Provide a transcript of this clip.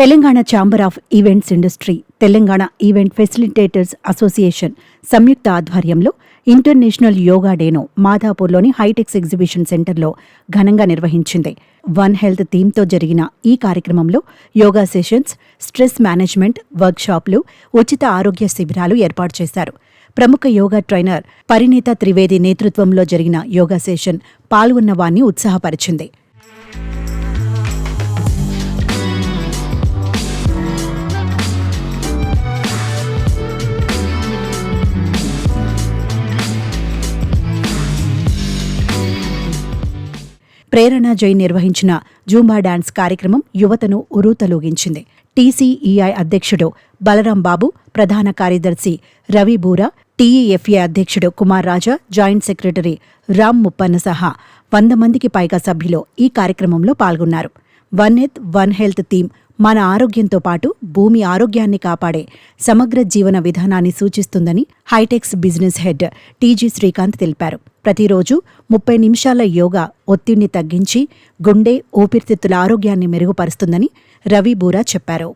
Telangana chamber of events industry, Telangana event facilitators association సంయుక్త ఆధ్వర్యంలో international yoga డేను మాధాపూర్లోని హైటెక్స్ ఎగ్జిబిషన్ సెంటర్లో ఘనంగా నిర్వహించింది. వన్ హెల్త్ థీమ్తో జరిగిన ఈ కార్యక్రమంలో యోగా సెషన్స్, స్ట్రెస్ మేనేజ్మెంట్ వర్క్షాప్లు, ఉచిత ఆరోగ్య శిబిరాలు ఏర్పాటు చేశారు. ప్రముఖ యోగా ట్రైనర్ పరిణీత త్రివేది నేతృత్వంలో జరిగిన యోగా సెషన్ పాల్గొన్న వారిని ఉత్సాహపరిచింది. ప్రేరణ జైన్ నిర్వహించిన జూంబా డాన్స్ కార్యక్రమం యువతను ఉరూతలూగించింది. టీసీఈఐ అధ్యక్షుడు బలరాం బాబు, ప్రధాన కార్యదర్శి రవి బూరా, టీఈఎఫ్ఏ అధ్యక్షుడు కుమార్ రాజా, జాయింట్ సెక్రటరీ రామ్ ముప్పన్న సహా 100 మందికి పైగా సభ్యులు ఈ కార్యక్రమంలో పాల్గొన్నారు. One earth one health theme మన ఆరోగ్యంతో పాటు భూమి ఆరోగ్యాన్ని కాపాడే సమగ్ర జీవన విధానాన్ని సూచిస్తుందని HITEX business head TG Srikanth తెలిపారు. ప్రతిరోజు 30 నిమిషాల యోగా ఒత్తిడిని తగ్గించి గుండె, ఊపిరితిత్తుల ఆరోగ్యాన్ని మెరుగుపరుస్తుందని రవి బూరా చెప్పారు.